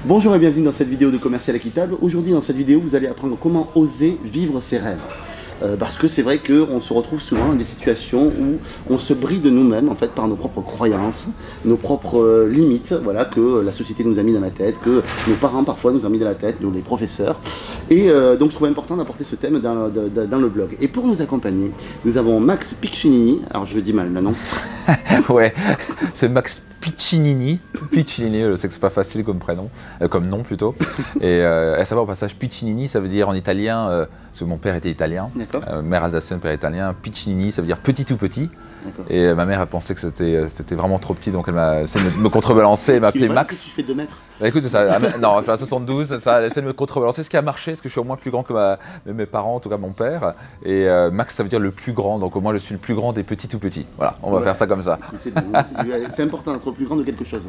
Bonjour et bienvenue dans cette vidéo de Commercial Équitable. Aujourd'hui dans cette vidéo vous allez apprendre comment oser vivre ses rêves. Parce que c'est vrai qu'on se retrouve souvent dans des situations où on se bride de nous-mêmes en fait par nos propres croyances, nos propres limites, voilà, que la société nous a mis dans la tête, que nos parents parfois nous ont mis dans la tête, nous les professeurs. Et donc je trouvais important d'apporter ce thème dans le blog. Et pour nous accompagner, nous avons Max Piccinini, alors je le dis mal là non? Ouais, c'est Max Piccinini. Piccinini, je sais que c'est pas facile comme prénom, comme nom plutôt. Et à savoir au passage, Piccinini, ça veut dire en italien, parce que mon père était italien, mère alsacienne, père italien. Piccinini, ça veut dire petit tout petit. Et ma mère a pensé que c'était vraiment trop petit, donc elle m'a essayé de me contrebalancer, elle m'a appelé Max. Tu fais 2 mètres. Bah écoute, c'est ça. Non, je fais 72, ça a essayé de me contrebalancer, ce qui a marché, parce que je suis au moins plus grand que mes parents, en tout cas mon père. Et Max, ça veut dire le plus grand, donc au moins je suis le plus grand des petits tout petits. Voilà, on va faire ça comme ça. C'est important d'être le plus grand de quelque chose.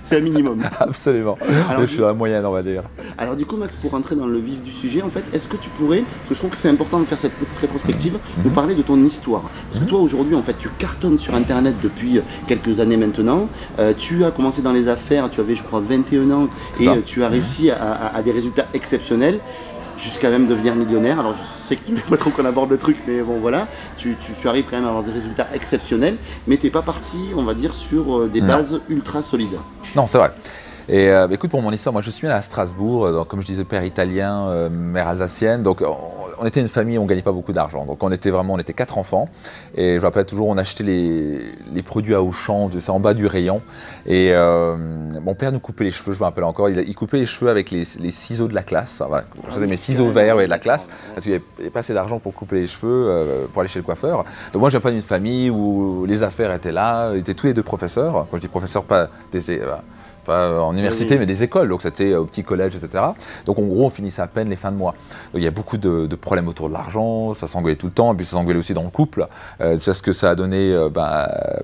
C'est un minimum. Absolument. Alors, je suis dans la moyenne, on va dire. Alors du coup, Max, pour rentrer dans le vif du sujet, en fait, est-ce que tu pourrais, parce que je trouve que c'est important de faire cette petite rétrospective, de parler de ton histoire. Parce que toi, aujourd'hui, en fait, tu cartonnes sur Internet depuis quelques années maintenant. Tu as commencé dans les affaires, tu avais, je crois, 21 ans, et tu as réussi à des résultats exceptionnels. Jusqu'à même devenir millionnaire. Alors je sais que tu ne veux pas trop qu'on aborde le truc, mais bon voilà, tu arrives quand même à avoir des résultats exceptionnels, mais tu n'es pas parti, on va dire, sur des bases ultra solides. Non, c'est vrai. Et écoute, pour mon histoire, moi je suis né à Strasbourg, donc, comme je disais, père italien, mère alsacienne, donc on était une famille, on ne gagnait pas beaucoup d'argent, donc on était 4 enfants, et je me rappelle toujours, on achetait les produits à Auchan, c'est en bas du rayon, et mon père nous coupait les cheveux, je me rappelle encore, il coupait les cheveux avec les ciseaux de la classe, voilà, c'était mes ciseaux verts de la classe, parce qu'il n'y avait pas assez d'argent pour couper les cheveux, pour aller chez le coiffeur. Donc moi je viens pas d'une famille où les affaires étaient là, ils étaient tous les 2 professeurs, quand je dis professeurs, pas en université, mais des écoles, donc c'était au petit collège, etc. Donc en gros, on finissait à peine les fins de mois. Donc, il y a beaucoup de problèmes autour de l'argent, ça s'engueulait tout le temps, et puis ça s'engueulait aussi dans le couple. C'est ce que ça a donné,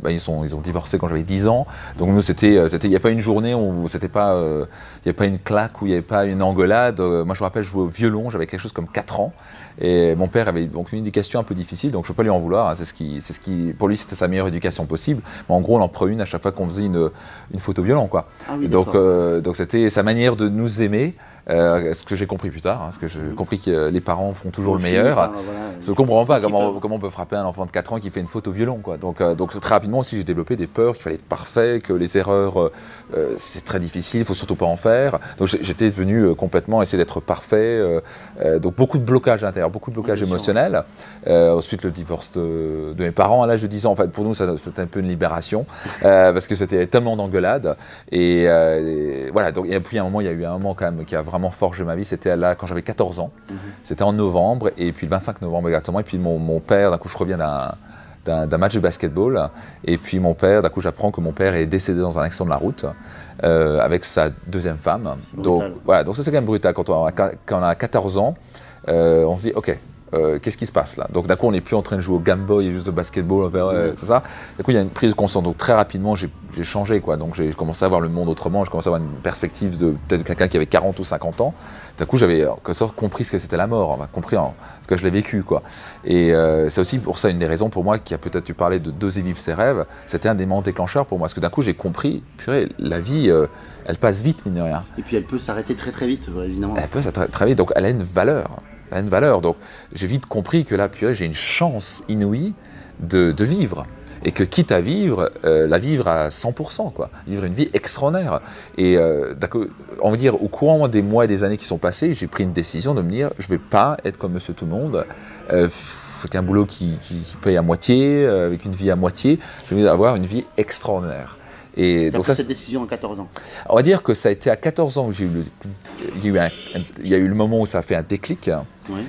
ils ont divorcé quand j'avais 10 ans. Donc nous, il n'y a pas une journée où il n'y avait pas une claque, où il n'y avait pas une engueulade. Moi, je me rappelle, je jouais au violon, j'avais quelque chose comme 4 ans. Et mon père avait donc une éducation un peu difficile, donc je ne peux pas lui en vouloir. Hein, pour lui, c'était sa meilleure éducation possible. Mais en gros, on en prenait une à chaque fois qu'on faisait une photo violon, quoi. Ah oui, donc c'était sa manière de nous aimer. Ce que j'ai compris plus tard, parce que j'ai compris que les parents font toujours le meilleur. Je ne comprends pas comment on peut frapper un enfant de 4 ans qui fait une faute au violon, quoi. Donc très rapidement aussi, j'ai développé des peurs, qu'il fallait être parfait, que les erreurs, c'est très difficile, il ne faut surtout pas en faire. Donc j'étais devenu complètement essayer d'être parfait. Donc beaucoup de blocages à l'intérieur, beaucoup de blocages émotionnels. Ensuite, le divorce de mes parents à l'âge de 10 ans, en fait, pour nous, c'était un peu une libération, parce que c'était tellement d'engueulades. Et voilà, donc, et puis à un moment, il y a eu un moment quand même qui a vraiment forgé ma vie, c'était là quand j'avais 14 ans, c'était en novembre, et puis le 25 novembre exactement, et puis mon père, d'un coup je reviens d'un match de basketball, et puis mon père, d'un coup j'apprends que mon père est décédé dans un accident de la route, avec sa 2e femme. Donc voilà, donc ça c'est quand même brutal, quand on a 14 ans, on se dit ok, qu'est-ce qui se passe là? Donc d'un coup on n'est plus en train de jouer au Game Boy et juste au basketball, c'est ça. Du coup il y a une prise de conscience, donc très rapidement j'ai changé, quoi. Donc j'ai commencé à voir le monde autrement, j'ai commencé à avoir une perspective de peut-être quelqu'un qui avait 40 ou 50 ans. D'un coup j'avais en quelque sorte compris ce que c'était la mort, compris ce que je l'ai vécu, quoi. Et c'est aussi pour ça une des raisons pour moi qui a peut-être, tu parlais de d'oser vivre ses rêves, c'était un des moments déclencheurs pour moi, parce que d'un coup j'ai compris, purée, la vie elle passe vite, mine de rien. Et puis elle peut s'arrêter très très vite, évidemment. Elle peut s'arrêter très vite, donc elle a une valeur. Ça a une valeur, donc j'ai vite compris que là, j'ai une chance inouïe de vivre, et que quitte à vivre, la vivre à 100%, quoi, vivre une vie extraordinaire. Et on va dire, au courant des mois et des années qui sont passés, j'ai pris une décision de me dire, je ne vais pas être comme monsieur tout le monde, avec un boulot qui paye à moitié, avec une vie à moitié, je vais avoir une vie extraordinaire. Et donc ça, cette décision à 14 ans. On va dire que ça a été à 14 ans où il y a eu le moment où ça a fait un déclic. Oui.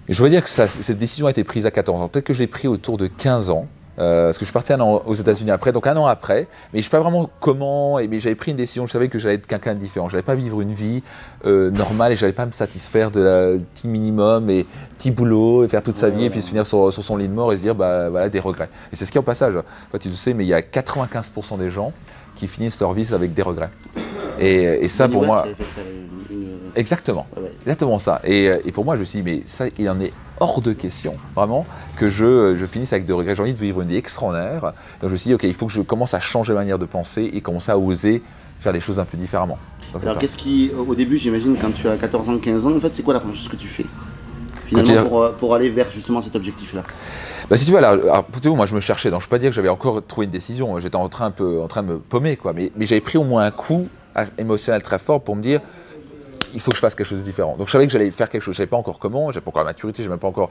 Mais je dois dire que cette décision a été prise à 14 ans. Peut-être que je l'ai prise autour de 15 ans. Parce que je suis parti aux États-Unis après, donc 1 an après, mais je ne sais pas vraiment comment, mais j'avais pris une décision, je savais que j'allais être quelqu'un de différent, je n'allais pas vivre une vie normale et je n'allais pas me satisfaire de petit minimum et petit boulot et faire toute sa vie et puis se finir sur son lit de mort et se dire bah voilà, des regrets. Et c'est ce qui est au passage, enfin, tu le sais, mais il y a 95% des gens qui finissent leur vie avec des regrets. Et ça pour moi... Exactement, exactement ça. Et pour moi, je me suis dit, mais ça, il en est hors de question, vraiment, que je finisse avec des regrets. J'ai envie de vivre une vie extraordinaire. Donc je me suis dit, ok, il faut que je commence à changer ma manière de penser et commencer à oser faire les choses un peu différemment. Donc, alors qu'est-ce qui, au début j'imagine quand tu as 14 ans, 15 ans, en fait c'est quoi la première chose que tu fais finalement pour aller vers justement cet objectif-là? Bah, si tu vois, alors, moi je me cherchais, donc je ne peux pas dire que j'avais encore trouvé une décision, j'étais en train de me paumer, quoi. Mais j'avais pris au moins un coup émotionnel très fort pour me dire il faut que je fasse quelque chose de différent. Donc je savais que j'allais faire quelque chose, je ne savais pas encore comment, je n'avais pas encore la maturité, je n'avais même pas encore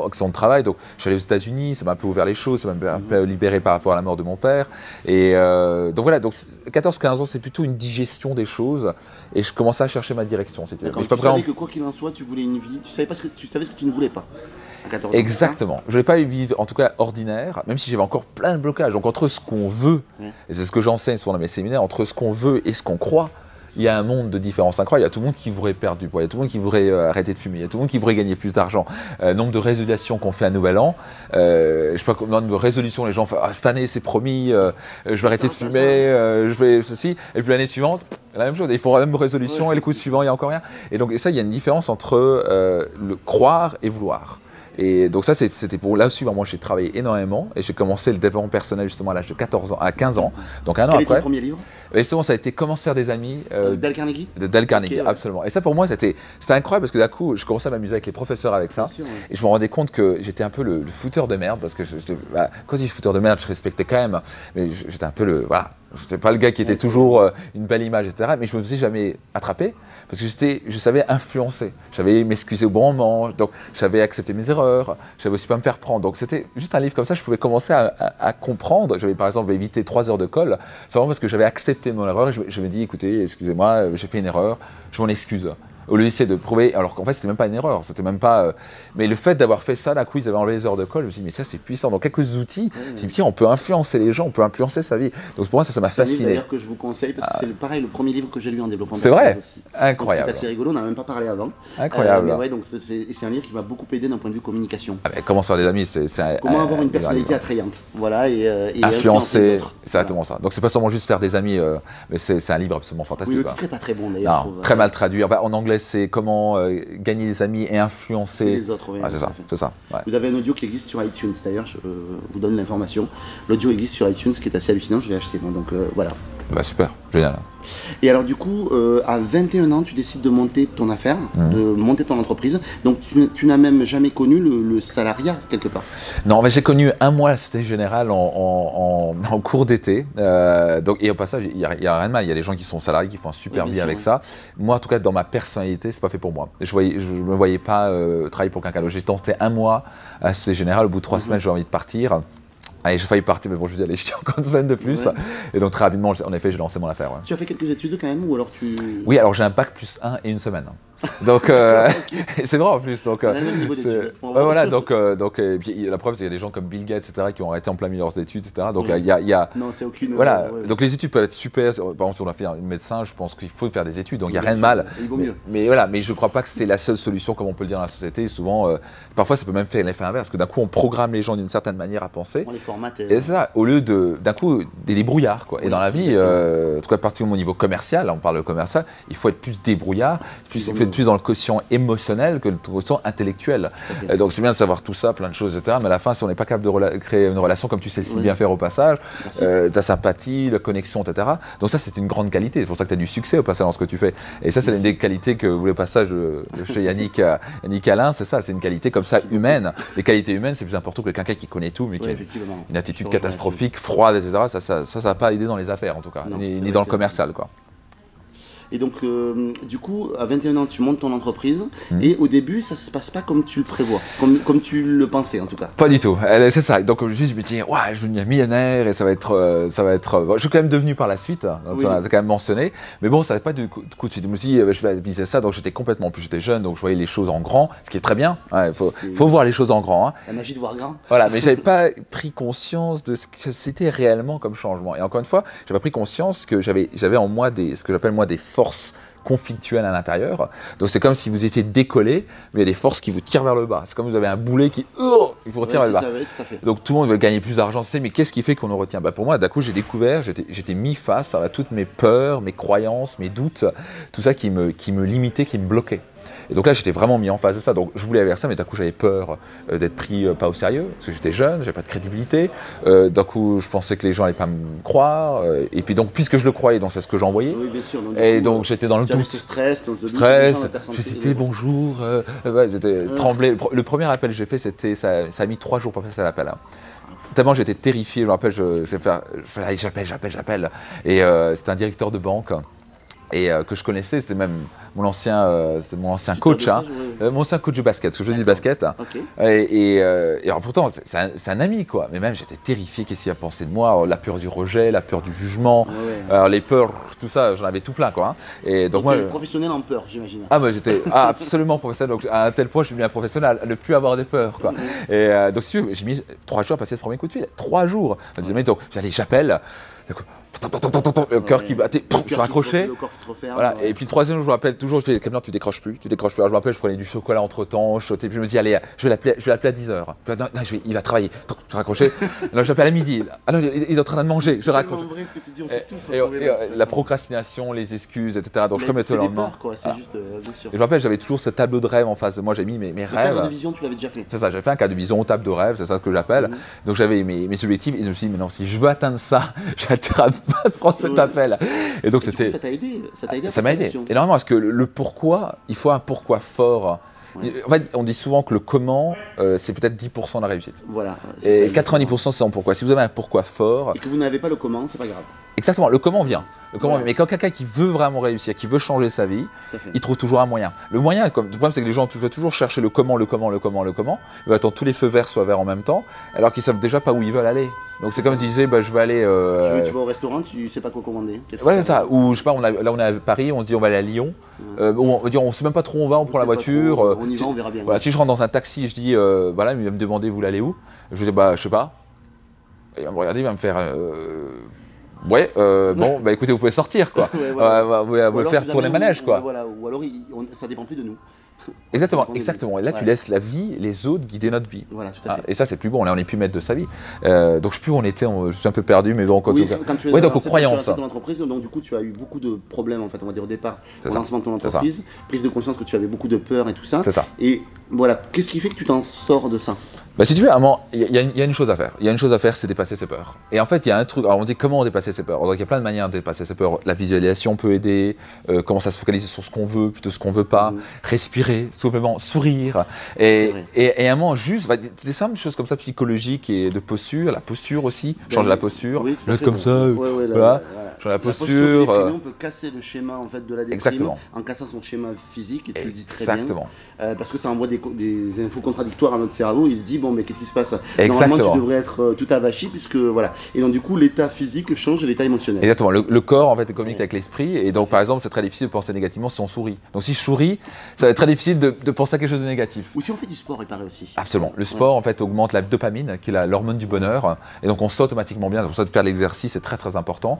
l'accent de travail. Donc je suis allé aux États-Unis, ça m'a un peu ouvert les choses, ça m'a un peu libéré par rapport à la mort de mon père. Et donc voilà, donc 14-15 ans, c'est plutôt une digestion des choses et je commençais à chercher ma direction. Tu savais que quoi qu'il en soit, tu voulais une vie, tu savais ce que tu ne voulais pas. À 14 ans, exactement. Je ne voulais pas vivre, en tout cas ordinaire, même si j'avais encore plein de blocages. Donc entre ce qu'on veut, et c'est ce que j'enseigne souvent dans mes séminaires, entre ce qu'on veut et ce qu'on croit, il y a un monde de différence incroyable. Il y a tout le monde qui voudrait perdre du poids, il y a tout le monde qui voudrait arrêter de fumer, il y a tout le monde qui voudrait gagner plus d'argent. Nombre de résolutions qu'on fait à Nouvel An. Je sais pas combien de résolutions les gens font. Cette année, c'est promis, je vais arrêter de fumer, je vais ceci. Et puis l'année suivante, la même chose. Ils font la même résolution et le coup suivant, il n'y a encore rien. Et donc, ça, il y a une différence entre le croire et vouloir. Et donc ça, c'était pour là-dessus, moi j'ai travaillé énormément et j'ai commencé le développement personnel justement à l'âge de 14 ans, à 15 ans. Donc un an après. Quel est ton premier livre? Et justement, ça a été Comment se faire des amis. Dale Carnegie? De Dale Carnegie, okay, absolument. Et ça pour moi, c'était incroyable parce que d'un coup, je commençais à m'amuser avec les professeurs avec ça. Sûr, et je me rendais compte que j'étais un peu le fouteur de merde parce que quand je dis fouteur de merde, je respectais quand même, mais j'étais un peu le... Voilà. Je n'étais pas le gars qui était toujours une belle image, etc. Mais je ne me faisais jamais attraper parce que je savais influencer. Je savais m'excuser au bon moment, donc je savais accepter mes erreurs, je savais aussi pas me faire prendre. Donc c'était juste un livre comme ça, je pouvais commencer à comprendre. J'avais par exemple évité 3 heures de colle, simplement parce que j'avais accepté mon erreur et je me dis écoutez, excusez-moi, j'ai fait une erreur, je m'en excuse. Au lieu d'essayer de prouver, alors qu'en fait c'était même pas une erreur, c'était même pas. Mais le fait d'avoir fait ça, d'un coup ils avaient enlevé les heures de colle, je me suis dit mais ça c'est puissant. Donc quelques outils, je me dis on peut influencer les gens, on peut influencer sa vie. Donc pour moi ça m'a fasciné. C'est un livre d'ailleurs que je vous conseille parce que c'est pareil le premier livre que j'ai lu en développement personnel. C'est vrai, aussi. Incroyable. C'est assez rigolo, on n'a même pas parlé avant. Incroyable. Mais ouais, donc c'est un livre qui m'a beaucoup aidé d'un point de vue communication. Comment se faire des amis, comment avoir une personnalité attrayante, voilà et influencer, c'est exactement ça. Donc c'est pas seulement juste faire des amis, mais c'est un livre absolument fantastique. Oui, le titre n'est pas très bon d'ailleurs. Très mal traduit. En anglais c'est comment gagner des amis et influencer les autres. Oui, c'est ça. Ouais. Vous avez un audio qui existe sur iTunes, d'ailleurs, je vous donne l'information. L'audio existe sur iTunes, ce qui est assez hallucinant, je l'ai acheté moi, donc voilà. Bah super, génial. Et alors du coup, à 21 ans, tu décides de monter ton affaire, de monter ton entreprise. Donc tu n'as même jamais connu le salariat quelque part. Non, mais j'ai connu un mois à la Société Générale en cours d'été. Et au passage, il y a rien de mal. Il y a des gens qui sont salariés, qui font un super bien avec ça. Moi, en tout cas, dans ma personnalité, c'est pas fait pour moi. Je me voyais pas travailler pour quelqu'un d'autre. J'ai tenté un mois à la Société Générale. Au bout de 3 semaines, j'ai envie de partir. Allez, j'ai failli partir, mais bon, je dis, allez, je tiens encore une semaine de plus. Ouais. Et donc, très rapidement, en effet, j'ai lancé mon affaire. Ouais. Tu as fait quelques études quand même, ou alors tu... Oui, alors j'ai un bac plus 1 et une semaine. Donc, c'est vrai en plus. Donc, voilà, et puis, la preuve, c'est qu'il y a des gens comme Bill Gates, etc., qui ont arrêté en plein milieu de leurs études, etc. Donc, il y a... Non, c'est aucune... Voilà, donc les études peuvent être super. Par exemple, si on a fait un médecin, je pense qu'il faut faire des études, donc il n'y a rien de mal. Il vaut mieux. Mais voilà, mais je ne crois pas que c'est la seule solution, comme on peut le dire dans la société. Souvent, parfois, ça peut même faire l'effet inverse, que d'un coup, on programme les gens d'une certaine manière à penser. On les formate. Et ça, au lieu d'un coup, des débrouillards, quoi. Et dans la vie, en tout cas, particulièrement au niveau commercial, on parle de commercial, il faut être plus débrouillard, il faut être plus dans le quotient émotionnel que le quotient intellectuel. Donc c'est bien de savoir tout ça, plein de choses, etc. Mais à la fin, si on n'est pas capable de créer une relation, comme tu sais si bien faire au passage, ta sympathie, la connexion, etc. Donc ça, c'est une grande qualité. C'est pour ça que tu as du succès au passage dans ce que tu fais. Et ça, c'est une des qualités que voulait le passage de chez Yannick Alain, c'est ça, c'est une qualité comme ça humaine. Les qualités humaines, c'est plus important que quelqu'un qui connaît tout, mais qui a une attitude catastrophique, froide, etc. Ça n'a pas aidé dans les affaires, en tout cas, ni dans le commercial, quoi. Et donc, du coup, à 21 ans, tu montes ton entreprise et au début, ça ne se passe pas comme tu le prévois, comme tu le pensais en tout cas. Pas du tout, c'est ça. Donc, je me dis, ouais, je vais devenir millionnaire et ça va être. Je suis quand même devenu par la suite, donc tu as quand même mentionné. Mais bon, ça n'avait pas du coup de suite. Je me suis dit, je vais viser ça. Donc, j'étais complètement. En plus, j'étais jeune, donc je voyais les choses en grand, ce qui est très bien. Il faut voir les choses en grand. Hein. La magie de voir grand. Voilà, mais je n'avais pas pris conscience de ce que c'était réellement comme changement. Et encore une fois, je n'avais pas pris conscience que j'avais en moi ce que j'appelle moi des forces conflictuelles à l'intérieur. Donc c'est comme si vous étiez décollé, mais il y a des forces qui vous tirent vers le bas. C'est comme vous avez un boulet qui vous retire vers le bas. Tout à fait. Donc tout le monde veut gagner plus d'argent, mais qu'est-ce qui fait qu'on nous retient? Pour moi, d'un coup, j'ai découvert, j'étais mis face à toutes mes peurs, mes croyances, mes doutes, tout ça qui me limitait, qui me bloquait. Et donc là, j'étais vraiment mis en face de ça. Donc je voulais aller vers ça, mais d'un coup, j'avais peur d'être pris pas au sérieux, parce que j'étais jeune, j'avais pas de crédibilité. D'un coup, je pensais que les gens n'allaient pas me croire. Et puis donc, puisque je le croyais, donc c'est ce que j'envoyais. Oui, bien sûr. Donc j'étais dans le doute. Stress, j'ai cité bonjour, j'étais tremblé. Le premier appel que j'ai fait, ça a mis 3 jours pour passer à l'appel. Hein. Tellement j'étais terrifié, je me rappelle, j'appelle. Et c'était un directeur de banque. Et que je connaissais, c'était même mon ancien coach, mon ancien coach de basket, parce que je dis basket. Okay. Et alors pourtant, c'est un ami, quoi. Mais même, j'étais terrifié, qu'est-ce qu'il va penser de moi, la peur du rejet, la peur du jugement, les peurs, tout ça, j'en avais tout plein, quoi. Et donc moi, professionnel en peur, j'imagine. Ah, moi, j'étais absolument professionnel, donc à un tel point, je suis devenu un professionnel, à ne plus avoir de peur, quoi. Et donc, si tu veux, j'ai mis 3 jours à passer ce premier coup de fil, 3 jours. Donc, j'allais, j'appelle. Le cœur qui battait, je raccrochais. Voilà. Et puis le troisième jour, je me rappelle toujours, je fais Cameron, tu décroches plus. Alors, je me rappelle, je prenais du chocolat entre temps, je sautais, puis je me dis, allez, je vais l'appeler à 10h. Non, il va travailler. Je raccrochais. Alors, j'appelle à midi. Ah non, il est en train de manger. Je raccroche. La procrastination, les excuses, etc. Donc je remettais le lendemain. Et je me rappelle, j'avais toujours ce tableau de rêve en face de moi. J'ai mis mes rêves. Le cadre de vision, tu l'avais déjà fait. C'est ça, j'avais fait un cadre de vision au table de rêve, c'est ça ce que j'appelle. Donc j'avais mes objectifs et je me suis dit, mais non, si je veux atteindre ça, j'atteindrai pas de prendre cet appel. Et donc c'était. Ça t'a aidé. Ça m'a aidé énormément parce que le pourquoi, il faut un pourquoi fort. Ouais. En fait, on dit souvent que le comment, c'est peut-être 10% de la réussite. Voilà. Et 90% c'est en pourquoi. Si vous avez un pourquoi fort. Et que vous n'avez pas le comment, c'est pas grave. Exactement, le comment vient. Mais quand quelqu'un qui veut vraiment réussir, qui veut changer sa vie, il trouve toujours un moyen. Le moyen, le problème c'est que les gens veulent toujours chercher le comment. Ils vont attendre tous les feux verts soient verts en même temps, alors qu'ils savent déjà pas où ils veulent aller. Donc c'est comme si tu disais, je vais aller. Tu vas au restaurant, tu sais pas quoi commander. Ouais, c'est ça. Ou je sais pas, là on est à Paris, on dit on va aller à Lyon. On sait même pas trop où on va, on prend la voiture. On y va, on verra bien. Voilà, si je rentre dans un taxi, je dis, voilà, il va me demander vous allez où. Je dis, je sais pas. Et il va me regarder, il va me faire. Écoutez, vous pouvez sortir, quoi. Vous pouvez faire tourner le manège, quoi. Ou alors, ça dépend plus de nous. Exactement. Et là, tu laisses la vie, les autres guider notre vie. Voilà, tout à fait. Et ça, c'est plus bon. Là, on n'est plus maître de sa vie. Donc, je ne sais plus où on était. Je suis un peu perdu, mais bon, quand tu es donc aux croyances. Ton entreprise, donc du coup, tu as eu beaucoup de problèmes, en fait, on va dire au départ, au lancement de ton entreprise, prise de conscience que tu avais beaucoup de peur et tout ça. C'est ça. Et voilà, qu'est-ce qui fait que tu t'en sors de ça? Si tu veux, il y a une chose à faire. Il y a une chose à faire, c'est dépasser ses peurs. Et en fait, il y a un truc. Alors, on dit comment dépasser ses peurs. Donc, il y a plein de manières de dépasser ses peurs. La visualisation peut aider. Commencer à se focaliser sur ce qu'on veut plutôt que ce qu'on veut pas. Respirer, simplement sourire. Et à un moment, juste, des simples choses comme ça, psychologiques et de posture. La posture aussi. Changer la posture. Être comme ça. Voilà. Changer la posture. On peut casser le schéma en fait de la déprime en cassant son schéma physique. Et tu le dis très bien. Parce que ça envoie des infos contradictoires à notre cerveau. Il se dit mais qu'est-ce qui se passe? Normalement, tu devrais être tout avachi, puisque voilà. Et donc, du coup, l'état physique change l'état émotionnel. Exactement. Le corps, en fait, est communique avec l'esprit. Et donc, par exemple, c'est très difficile de penser négativement si on sourit. Donc, si je souris, ça va être très difficile de penser à quelque chose de négatif. Ou si on fait du sport, il paraît aussi. Absolument. Le sport, en fait, augmente la dopamine, qui est l'hormone du bonheur. Et donc, on saute automatiquement bien. C'est pour ça de faire l'exercice, c'est très, très important.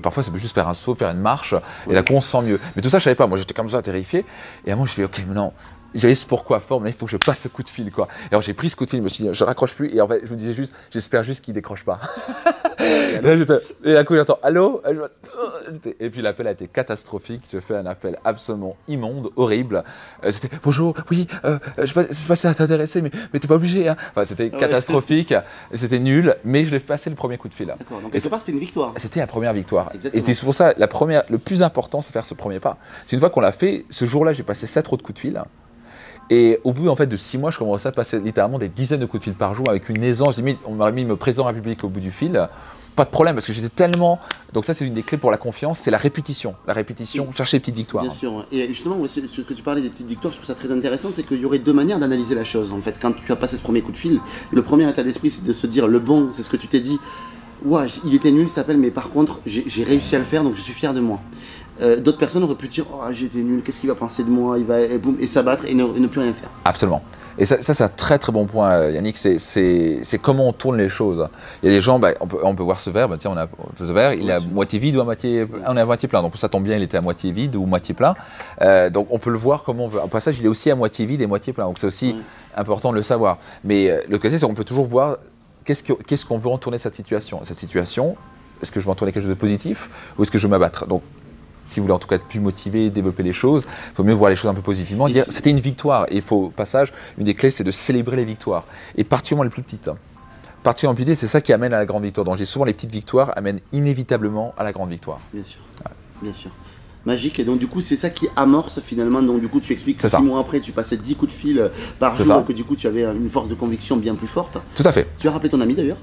Parfois, ça peut juste faire un saut, faire une marche. Et là, on se sent mieux. Mais tout ça, je savais pas. Moi, j'étais comme ça, terrifié. Et à moi, je fais, OK, mais non. J'avais ce pourquoi fort, mais il faut que je passe ce coup de fil, quoi. Et alors j'ai pris ce coup de fil, je me suis dit, je raccroche plus, et en fait, je me disais juste, j'espère juste qu'il décroche pas. Et d'un coup, j'entends, allô? Et puis l'appel a été catastrophique, je fais un appel absolument immonde, horrible. C'était, bonjour, oui, je sais pas si ça t'intéressait, mais t'es pas obligé, hein. Enfin, c'était catastrophique, c'était nul, mais je l'ai passé le premier coup de fil. D'accord, donc quelque part, c'était une victoire. C'était la première victoire. Exactement. Et c'est pour ça, le plus important, c'est faire ce premier pas. C'est une fois qu'on l'a fait, ce jour-là, j'ai passé 7 autres coups de fil. Et au bout en fait, de 6 mois, je commençais à passer littéralement des dizaines de coups de fil par jour avec une aisance. On m'aurait mis le président de la République au bout du fil. Pas de problème parce que j'étais tellement. Donc, ça, c'est une des clés pour la confiance, c'est la répétition. La répétition, chercher les petites victoires. Bien sûr. Et justement, ce que tu parlais des petites victoires, je trouve ça très intéressant, c'est qu'il y aurait 2 manières d'analyser la chose. En fait, quand tu as passé ce premier coup de fil, le premier état d'esprit, c'est de se dire le bon, c'est ce que tu t'es dit. Ouais, il était nul cet appel, mais par contre, j'ai réussi à le faire, donc je suis fier de moi. D'autres personnes auraient pu dire « Oh, j'étais nul, qu'est-ce qu'il va penser de moi ?» et s'abattre et ne plus rien faire. Absolument. Et ça c'est un très très bon point, Yannick, c'est comment on tourne les choses. Il y a des gens, on peut voir ce verre, tiens, on a ce verre, il est à moitié vide ou on est à moitié plein. Donc ça tombe bien, il était à moitié vide ou moitié plein. Donc on peut le voir comme on veut. Au passage, il est aussi à moitié vide et moitié plein. Donc c'est aussi important de le savoir. Mais le côté, c'est qu'on peut toujours voir qu'est-ce qu'on veut en tourner cette situation. Cette situation, est-ce que je veux en tourner quelque chose de positif ou est-ce que je veux m'abattre? Donc, si vous voulez en tout cas être plus motivé, développer les choses, il faut mieux voir les choses un peu positivement, dire c'était une victoire. Et il faut, au passage, une des clés, c'est de célébrer les victoires. Et particulièrement les plus petites. Particulièrement les plus petites, c'est ça qui amène à la grande victoire. Donc j'ai souvent les petites victoires amènent inévitablement à la grande victoire. Bien sûr, bien sûr. Magique, et donc du coup c'est ça qui amorce finalement, donc du coup tu expliques que 6 mois après tu passais 10 coups de fil par jour et que du coup tu avais une force de conviction bien plus forte. Tout à fait. Tu as rappelé ton ami d'ailleurs?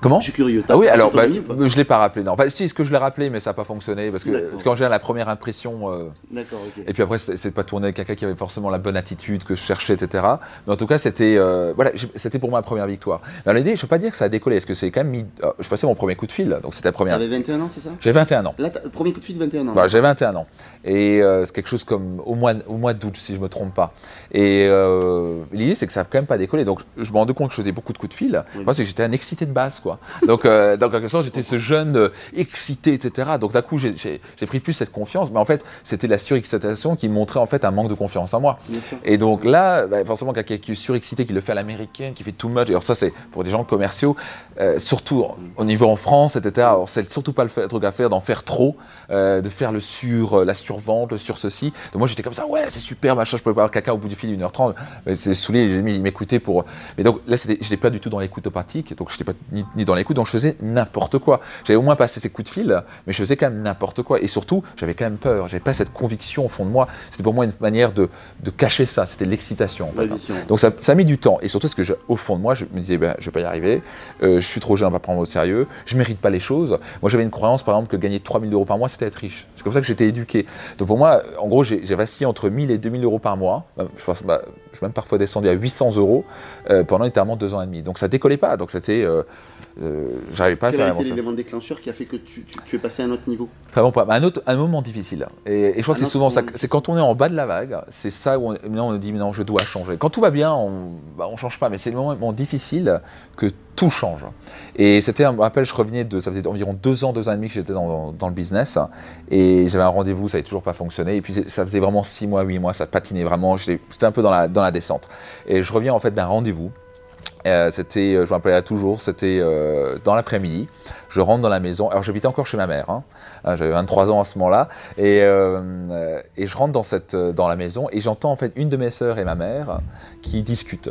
Comment? Je suis curieux. Ah oui, alors je ne l'ai pas rappelé, non. Enfin, si, ce que je l'ai rappelé, mais ça n'a pas fonctionné, parce qu'en général, la première impression. D'accord, ok. Et puis après, c'est pas tourné avec quelqu'un qui avait forcément la bonne attitude que je cherchais, etc. Mais en tout cas, c'était voilà, c'était pour moi la première victoire. Mais l'idée, je ne peux pas dire que ça a décollé, parce que c'est quand même mis. Je passais mon premier coup de fil, donc c'était la première. Tu avais 21 ans, c'est ça? J'ai 21 ans. Là, premier coup de fil, 21 ans. Voilà, j'ai 21 ans. Et c'est quelque chose comme au mois d'août, si je ne me trompe pas. Et l'idée, c'est que ça n'a quand même pas décollé. Donc je me rendais compte que je faisais beaucoup de coups de fil. Oui. Moi, c'est que j'étais un excité de base, quoi. Donc, dans quelque sorte, j'étais ce jeune excité, etc. Donc d'un coup, j'ai pris plus cette confiance. Mais en fait, c'était la surexcitation qui montrait en fait un manque de confiance en moi. Et donc là, forcément, quelqu'un qui est surexcité, qui le fait à l'américaine, qui fait too much. Alors ça, c'est pour des gens commerciaux, surtout au niveau en France, etc. Alors c'est surtout pas le truc à faire, d'en faire trop, de faire la survente, le sur ceci. Donc moi, j'étais comme ça, ouais, c'est super, machin, je pouvais pas avoir quelqu'un au bout du fil 1h30. C'est saoulé, il m'écoutait pour. Mais donc là, je n'étais pas du tout dans l'écoute empathique, donc je n'étais pas ni dans l'écoute, donc je faisais n'importe quoi. J'avais au moins passé ces coups de fil, mais je faisais quand même n'importe quoi. Et surtout, j'avais quand même peur. J'avais pas cette conviction au fond de moi. C'était pour moi une manière de cacher ça. C'était l'excitation. En fait. Donc ça a mis du temps. Et surtout, parce que au fond de moi, je me disais, ben, je vais pas y arriver. Je suis trop jeune à pas prendre au sérieux. Je mérite pas les choses. Moi, j'avais une croyance, par exemple, que gagner 3 000 € par mois, c'était être riche. C'est comme ça que j'étais éduqué. Donc pour moi, en gros, j'ai vacillé entre 1 000 et 2 000 € par mois. Je suis même parfois descendu à 800 € pendant littéralement 2 ans et demi. Donc ça décollait pas. Donc c'était j'arrivais pas à faire avancer. Quel a été l'élément déclencheur qui a fait que tu es passé à un autre niveau? Vraiment pas. Un moment difficile. Et je crois que c'est souvent ça. C'est quand on est en bas de la vague, c'est ça où on dit mais non, je dois changer. Quand tout va bien, on change pas. Mais c'est le moment difficile que tout change. Et c'était, je me rappelle, ça faisait environ 2 ans, 2 ans et demi que j'étais dans le business. Et j'avais un rendez-vous, ça n'avait toujours pas fonctionné. Et puis ça faisait vraiment 6 mois, 8 mois, ça patinait vraiment. J'étais un peu dans la descente. Et je reviens en fait d'un rendez-vous. Je me rappelle toujours, c'était dans l'après-midi. Je rentre dans la maison. Alors j'habitais encore chez ma mère. Hein. J'avais 23 ans à ce moment-là. Et je rentre dans la maison et j'entends en fait une de mes sœurs et ma mère qui discutent.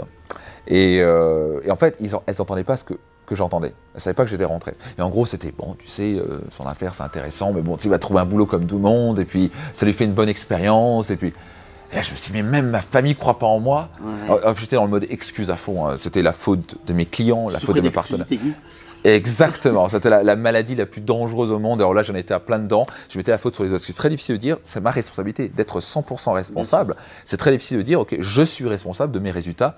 Et en fait, elles n'entendaient pas ce que j'entendais. Elles ne savaient pas que j'étais rentré. Et en gros, c'était bon, tu sais, son affaire c'est intéressant, mais bon, tu sais, il va trouver un boulot comme tout le monde. Et puis ça lui fait une bonne expérience. Et puis. Et là, je me suis dit, mais même ma famille ne croit pas en moi. Ouais. J'étais dans le mode excuse à fond. Hein. C'était la faute de mes clients, la faute de mes partenaires. Exactement. C'était la maladie la plus dangereuse au monde. Alors là, j'en étais à plein dedans. Je mettais la faute sur les autres. C'est très difficile de dire, c'est ma responsabilité d'être 100% responsable. C'est très difficile de dire, ok, je suis responsable de mes résultats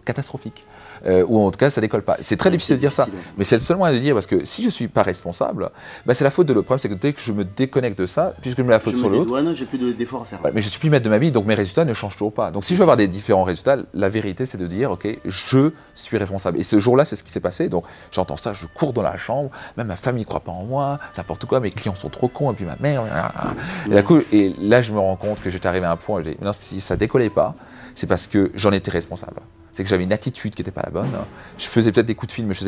catastrophiques. Ou en tout cas, ça décolle pas. C'est très difficile de dire ça. Mais c'est le seul moyen de dire, parce que si je ne suis pas responsable, bah, c'est la faute de l'autre. Le problème, c'est que dès que je me déconnecte de ça, puisque je mets la faute sur l'autre. J'ai plus d'efforts à faire. Mais je ne suis plus maître de ma vie, donc mes résultats ne changent toujours pas. Donc si je veux avoir des différents résultats, la vérité, c'est de dire, ok, je suis responsable. Et ce jour-là, c'est ce qui s'est passé. Donc j'entends ça, je cours dans la chambre, même ma famille ne croit pas en moi, n'importe quoi, mes clients sont trop cons, et puis ma mère. Et là, je me rends compte que j'étais arrivé à un point où je dis, non, si ça décollait pas, c'est parce que j'en étais responsable. C'est que j'avais une attitude qui n'était pas la bonne. Je faisais peut-être des coups de fil, mais je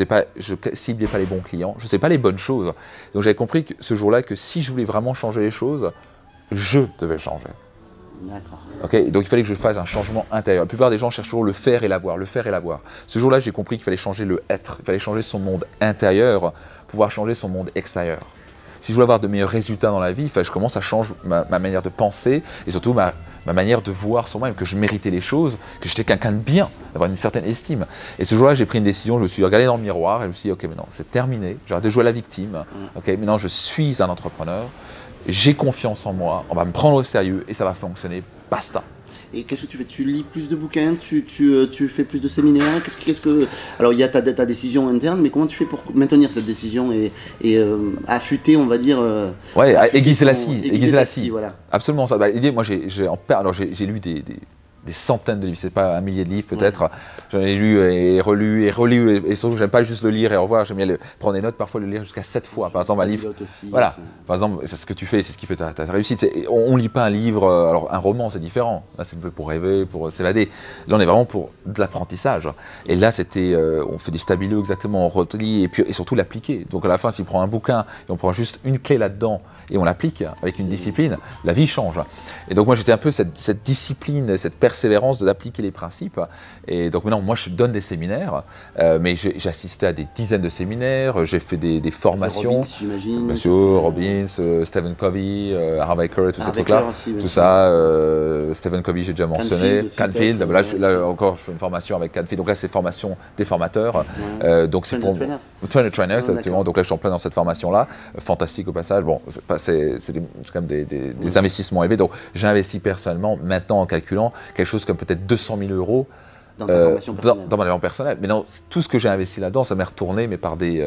ne ciblais pas les bons clients. Je ne faisais pas les bonnes choses. Donc j'avais compris que ce jour-là que si je voulais vraiment changer les choses, je devais changer. D'accord. Okay, donc il fallait que je fasse un changement intérieur. La plupart des gens cherchent toujours le faire et l'avoir, le faire et l'avoir. Ce jour-là, j'ai compris qu'il fallait changer le être. Il fallait changer son monde intérieur pour pouvoir changer son monde extérieur. Si je voulais avoir de meilleurs résultats dans la vie, il fallait que je commence à changer ma manière de penser et surtout ma manière de voir sur moi-même, que je méritais les choses, que j'étais quelqu'un de bien, d'avoir une certaine estime. Et ce jour-là, j'ai pris une décision, je me suis regardé dans le miroir et je me suis dit, ok, maintenant c'est terminé, j'ai arrêté de jouer à la victime, ok, maintenant je suis un entrepreneur, j'ai confiance en moi, on va me prendre au sérieux et ça va fonctionner, basta. Et qu'est-ce que tu fais? Tu lis plus de bouquins, tu fais plus de séminaires? Alors il y a ta décision interne, mais comment tu fais pour maintenir cette décision et affûter, on va dire. Ouais, aiguiser la scie. Voilà. Absolument ça. Bah, moi j'ai lu des centaines de livres, c'est pas un millier de livres peut-être. J'en ai lu et relu et relu, et surtout j'aime pas juste le lire et au revoir, j'aime bien prendre des notes, parfois le lire jusqu'à 7 fois. Par exemple, un livre, voilà, par exemple, c'est ce que tu fais, c'est ce qui fait ta réussite. On lit pas un livre, alors un roman c'est différent, là c'est pour rêver, pour s'évader. Là on est vraiment pour de l'apprentissage. Et là c'était, on fait des stabilos exactement, on relit et surtout l'appliquer. Donc à la fin, s'il prend un bouquin et on prend juste une clé là-dedans et on l'applique avec une discipline, la vie change. Et donc moi j'étais un peu cette discipline, cette persévérance d'appliquer les principes. Et donc maintenant moi je donne des séminaires, mais j'ai assisté à des dizaines de séminaires, j'ai fait des formations. Robbins, j'imagine. Bien sûr, Robbins, Stephen Covey, Harvey Kerr, tous ces trucs-là. Tout ça, Stephen Covey j'ai déjà mentionné. Canfield, là encore je fais une formation avec Canfield. Donc là c'est formation des formateurs. Donc c'est pour trainer, exactement. Donc là je suis en plein dans cette formation-là. Fantastique au passage. Bon, c'est quand même des investissements élevés. Donc j'ai investi personnellement, maintenant en calculant, quelque chose comme peut-être 200 000 euros dans ta formation personnelle. Dans ma développement personnel. Mais non, tout ce que j'ai investi là-dedans, ça m'est retourné, mais par des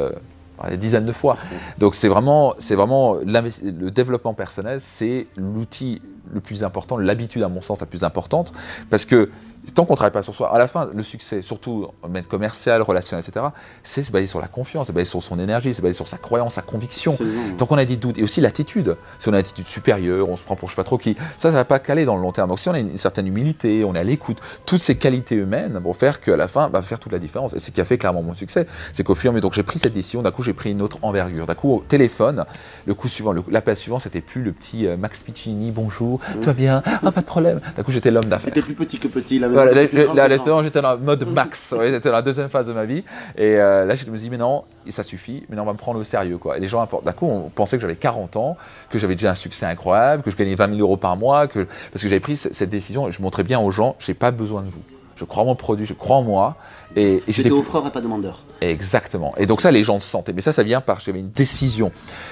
dizaines de fois. Donc c'est vraiment le développement personnel, c'est l'outil le plus important, l'habitude à mon sens la plus importante, parce que tant qu'on ne travaille pas sur soi, à la fin, le succès, surtout en domaine commercial, relationnel, etc., c'est basé sur la confiance, c'est basé sur son énergie, c'est basé sur sa croyance, sa conviction. Tant qu'on a des doutes, et aussi l'attitude, si on a une attitude supérieure, on se prend pour je ne sais pas trop qui, ça ne va pas caler dans le long terme. Donc si on a une certaine humilité, on est à l'écoute, toutes ces qualités humaines vont faire qu'à la fin, va faire toute la différence. Et c'est ce qui a fait clairement mon succès, c'est qu'au fur et à mesure, donc j'ai pris cette décision, d'un coup j'ai pris une autre envergure. D'un coup au téléphone, le coup suivant, l'appel suivant, c'était plus le petit Max Piccini, bonjour, tout va bien, pas de problème. D'un coup j'étais l'homme d'affaires. C'était plus petit que petit, là. Là, j'étais dans le mode max, j'étais dans la deuxième phase de ma vie. Et là, je me suis dit, mais non, ça suffit, maintenant on va me prendre au sérieux, quoi. Et les gens, d'un coup, on pensait que j'avais 40 ans, que j'avais déjà un succès incroyable, que je gagnais 20 000 euros par mois, parce que j'avais pris cette décision et je montrais bien aux gens, j'ai pas besoin de vous. Je crois en mon produit, je crois en moi. Et j'étais offreur et pas demandeur. Exactement. Et donc ça, les gens le sentaient. Mais ça vient j'avais une décision.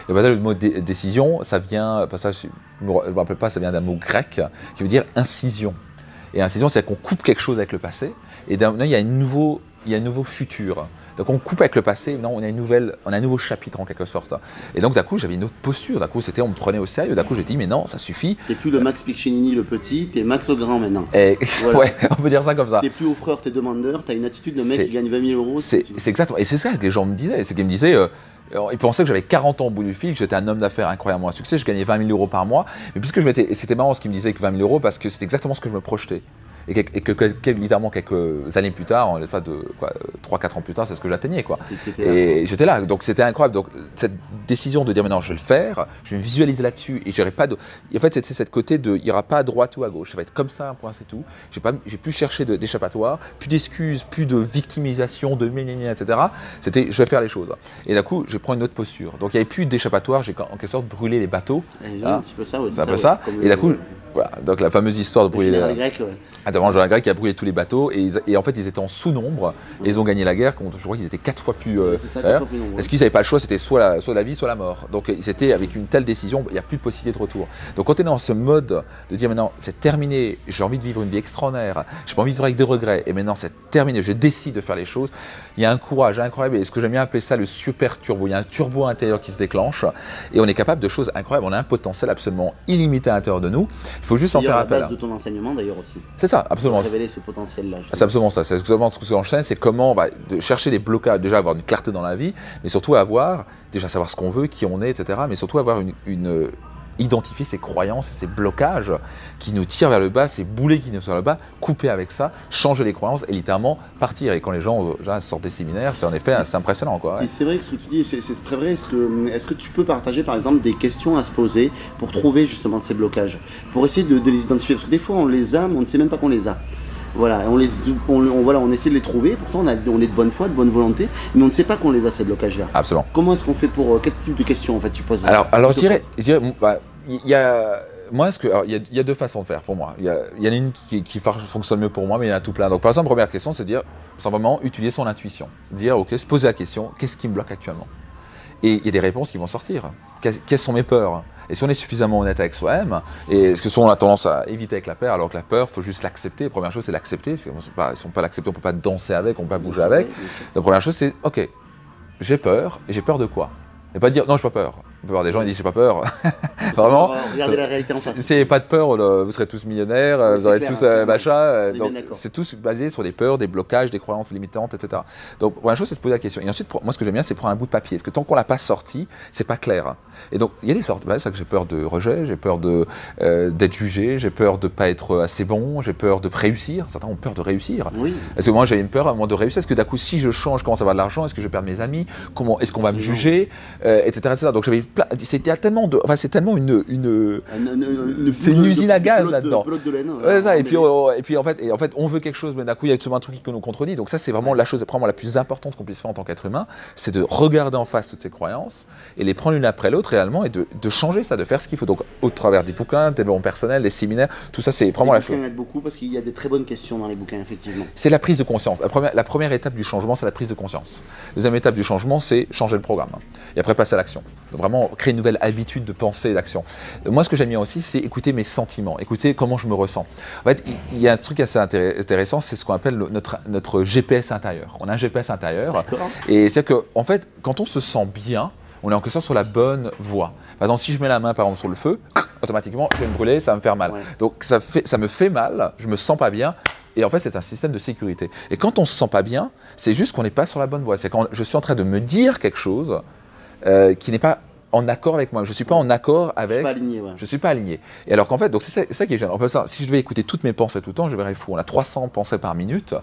Et ben là, le mot décision, ça vient, je ne me rappelle pas, ça vient d'un mot grec qui veut dire incision. Et incision, c'est qu'on coupe quelque chose avec le passé, et maintenant il y a un nouveau futur. Donc on coupe avec le passé, maintenant on a un nouveau chapitre en quelque sorte. Et donc d'un coup j'avais une autre posture, d'un coup on me prenait au sérieux, d'un coup j'ai dit mais non, ça suffit. T'es plus le Max Piccinini le petit, t'es Max le grand maintenant. Et voilà. Ouais, on peut dire ça comme ça. T'es plus offreur, t'es demandeur, t'as une attitude de mec qui gagne 20 000 euros. C'est exactement, et c'est ça que les gens me disaient, c'est qu'ils me disaient... ils pensaient que j'avais 40 ans au bout du fil, que j'étais un homme d'affaires incroyablement à succès, je gagnais 20 000 euros par mois. Mais puisque c'était marrant ce qu'ils me disaient que 20 000 euros, parce que c'était exactement ce que je me projetais. Et que littéralement quelques années plus tard, en l'espace de 3-4 ans plus tard, c'est ce que j'atteignais, quoi. Et j'étais là, donc c'était incroyable. Donc cette décision de dire maintenant je vais le faire, je vais me visualiser là-dessus et j'irai pas de... En fait c'était cette côté de il n'y aura pas à droite ou à gauche, ça va être comme ça, un point c'est tout. J'ai plus cherché d'échappatoire, plus d'excuses, plus de victimisation, de ménéné, etc. C'était je vais faire les choses. Et d'un coup je prends une autre posture. Donc il n'y avait plus d'échappatoire, j'ai en quelque sorte brûlé les bateaux. Un petit peu ça, ouais, c'est un peu ça. Et d'un coup... Voilà, donc la fameuse histoire de brûler les Grecs, ouais. Un général grec qui a brûlé tous les bateaux et en fait ils étaient en sous-nombre et ils ont gagné la guerre contre, je crois qu'ils étaient 4 fois plus parce qu'ils n'avaient pas le choix, c'était soit la vie soit la mort. Donc c'était avec une telle décision, il n'y a plus de possibilité de retour. Donc quand on est dans ce mode de dire maintenant c'est terminé, j'ai envie de vivre une vie extraordinaire, j'ai pas envie de vivre avec des regrets et maintenant c'est terminé, je décide de faire les choses, il y a un courage incroyable et ce que j'aime bien appeler ça le super turbo, il y a un turbo intérieur qui se déclenche et on est capable de choses incroyables, on a un potentiel absolument illimité à l'intérieur de nous. Il faut juste en faire appel. C'est la base de ton enseignement d'ailleurs aussi. C'est ça, absolument. Révéler ce potentiel-là. C'est absolument ça. C'est exactement ce que j'enchaîne, c'est comment de chercher les blocages, déjà avoir une clarté dans la vie, mais surtout déjà savoir ce qu'on veut, qui on est, etc. Mais surtout avoir identifier ses croyances et ses blocages qui nous tirent vers le bas, ces boulets qui nous tirent vers le bas, couper avec ça, changer les croyances et littéralement partir. Et quand les gens sortent des séminaires, c'est en effet assez impressionnant, quoi. Ouais. Et c'est vrai que ce que tu dis, c'est très vrai. Est-ce que tu peux partager par exemple des questions à se poser pour trouver justement ces blocages, pour essayer de les identifier? Parce que des fois on les a, mais on ne sait même pas qu'on les a. Voilà, on essaie de les trouver, pourtant on est de bonne foi, de bonne volonté, mais on ne sait pas qu'on les a, ces blocages-là. Absolument. Comment est-ce qu'on fait pour... Quel type de questions en fait tu poses? Alors je dirais il y a deux façons de faire pour moi. Il y en a une qui fonctionne mieux pour moi, mais il y en a tout plein. Donc par exemple, première question, c'est de dire simplement utiliser son intuition. Dire, ok, se poser la question, qu'est-ce qui me bloque actuellement? Et il y a des réponses qui vont sortir. Quelles sont mes peurs? Et si on est suffisamment honnête avec soi-même, et est-ce que souvent on a tendance à éviter avec la peur, alors que la peur, il faut juste l'accepter. La première chose, c'est l'accepter. Si on ne peut pas l'accepter, on ne peut pas danser avec, on ne peut pas bouger avec. La première chose, c'est, ok, j'ai peur, et j'ai peur de quoi? Et pas dire, non, je n'ai pas peur. plupart des gens ils disent j'ai pas peur. Vraiment. Regardez la réalité en face. S'il n'y avait pas de peur, vous serez tous millionnaires, oui, vous aurez tous machin. Donc c'est tous basé sur des peurs, des blocages, des croyances limitantes, etc. Donc la première chose c'est de poser la question. Et ensuite, moi ce que j'aime bien c'est prendre un bout de papier. Parce que tant qu'on l'a pas sorti, c'est pas clair. Et donc il y a des sortes. C'est ça que j'ai peur de rejet, j'ai peur d'être jugé, j'ai peur de pas être assez bon, j'ai peur de réussir. Certains ont peur de réussir. Oui. Parce que moi j'ai une peur à un moment de réussir. Est-ce que d'un coup si je change, je commence à avoir de l'argent, est-ce que je perds mes amis? Comment est-ce qu'on va me juger, etc., etc. Donc c'était tellement de, enfin c'est tellement c'est une usine à gaz là-dedans. Et puis en fait on veut quelque chose, mais d'un coup il y a souvent un truc qui nous contredit. Donc ça c'est vraiment la chose probablement la plus importante qu'on puisse faire en tant qu'être humain, c'est de regarder en face toutes ces croyances et les prendre l'une après l'autre réellement et de changer ça, de faire ce qu'il faut. Donc au travers des bouquins, des développement personnel, des séminaires, tout ça c'est vraiment la chose. Les bouquins aident beaucoup parce qu'il y a des très bonnes questions dans les bouquins effectivement. C'est la prise de conscience. La première étape du changement, c'est la prise de conscience. La deuxième étape du changement, c'est changer le programme. Et après, passer à l'action. Donc vraiment, créer une nouvelle habitude de pensée et d'action. Moi, ce que j'aime bien aussi, c'est écouter mes sentiments, écouter comment je me ressens. En fait, il y a un truc assez intéressant, c'est ce qu'on appelle notre GPS intérieur. On a un GPS intérieur. Et c'est que, en fait, quand on se sent bien, on est en quelque sorte sur la bonne voie. Par exemple, si je mets la main, par exemple, sur le feu, automatiquement, je vais me brûler, ça va me faire mal. Ouais. Donc, ça me fait mal, je me sens pas bien. Et en fait, c'est un système de sécurité. Et quand on ne se sent pas bien, c'est juste qu'on n'est pas sur la bonne voie. C'est quand je suis en train de me dire quelque chose qui n'est pas en accord avec moi. Je ne suis pas en accord avec… Je ne suis pas aligné. Ouais. Je ne suis pas aligné. Et alors qu'en fait, donc c'est ça qui est gênant. Si je devais écouter toutes mes pensées tout le temps, je verrais fou. On a 300 pensées par minute.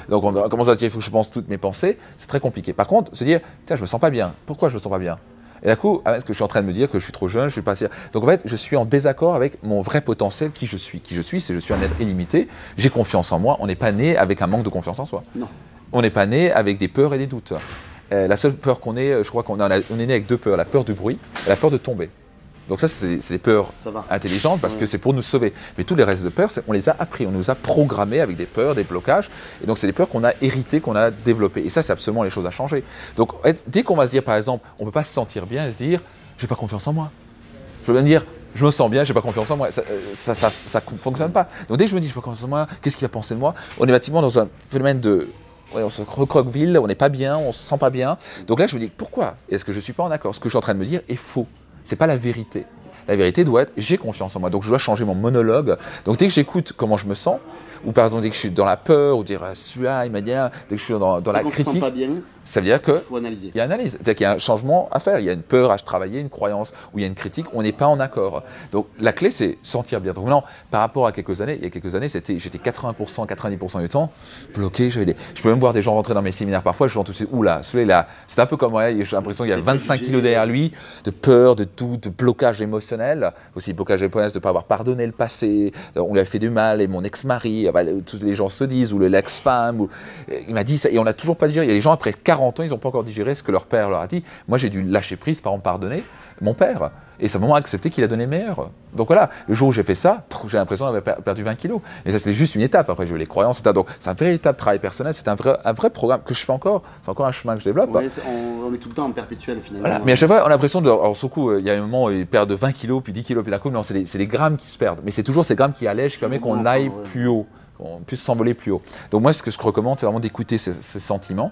Donc on commence à se dire, il faut que je pense toutes mes pensées. C'est très compliqué. Par contre, se dire, tiens, je ne me sens pas bien. Pourquoi je ne me sens pas bien? Et d'un coup, est-ce que je suis en train de me dire que je suis trop jeune, je suis pas assez… Donc en fait, je suis en désaccord avec mon vrai potentiel, qui je suis. Qui je suis, c'est je suis un être illimité, j'ai confiance en moi. On n'est pas né avec un manque de confiance en soi. Non. On n'est pas né avec des peurs et des doutes. La seule peur qu'on ait, je crois qu'on est né avec deux peurs, la peur du bruit et la peur de tomber. Donc ça, c'est des peurs intelligentes parce que c'est pour nous sauver. Mais tous les restes de peurs, on les a appris, on nous a programmés avec des peurs, des blocages. Et donc c'est des peurs qu'on a héritées, qu'on a développées. Et ça, c'est absolument les choses à changer. Donc en fait, dès qu'on va se dire, par exemple, on ne peut pas se sentir bien et se dire, j'ai pas confiance en moi. Je veux bien dire, je me sens bien, j'ai pas confiance en moi. Ça ne fonctionne pas. Donc dès que je me dis, j'ai pas confiance en moi, qu'est-ce qu'il va penser de moi? On est bâtiment dans un phénomène de… Ouais, on se recroqueville, on n'est pas bien, on se sent pas bien. Donc là, je me dis, pourquoi? Est-ce que je ne suis pas en accord? Ce que je suis en train de me dire est faux. Ce n'est pas la vérité. La vérité doit être, j'ai confiance en moi, donc je dois changer mon monologue. Donc dès que j'écoute comment je me sens, ou par exemple dès que je suis dans la peur, ou dire celui-là il m'a dit, dès que je suis dans la critique, pas bien, ça veut dire qu'il y a une analyse. C'est-à-dire qu'il y a un changement à faire, il y a une peur à travailler, une croyance, ou il y a une critique, on n'est pas en accord. Donc la clé c'est sentir bien. Donc maintenant, par rapport à quelques années, il y a quelques années, j'étais 80%, 90% du temps bloqué. Je peux même voir des gens rentrer dans mes séminaires parfois, je vois tout de suite, oula, celui-là, c'est un peu comme moi, j'ai l'impression qu'il y a 25 kilos derrière lui, de peur, de doute, de blocage émotionnel, aussi blocage émotionnel de ne pas avoir pardonné le passé, on lui a fait du mal, et mon ex-mari, tous les gens se disent, ou l'ex-femme, il m'a dit ça, et on n'a toujours pas digéré. Il y a des gens après 40 ans, ils n'ont pas encore digéré ce que leur père leur a dit. Moi, j'ai dû lâcher prise, par exemple, pardonner mon père. Et c'est vraiment accepter qu'il a donné le meilleur. Donc voilà, le jour où j'ai fait ça, j'ai l'impression d'avoir perdu 20 kilos. Et ça, c'était juste une étape. Après, j'ai eu les croyances, etc. Donc c'est un véritable travail personnel, c'est un vrai programme que je fais encore. C'est encore un chemin que je développe. Ouais, on est tout le temps en perpétuel, finalement. Voilà. Mais à chaque fois, on a l'impression de… Alors, sur le coup, il y a un moment où ils perdent 20 kilos, puis 10 kilos, puis d'un coup, non, c'est les grammes qui se perdent. Mais c'est toujours ces grammes qui allègent, qui permettent qu'on aille plus haut, qu'on puisse s'envoler plus haut. Donc moi, ce que je recommande, c'est vraiment d'écouter ces sentiments.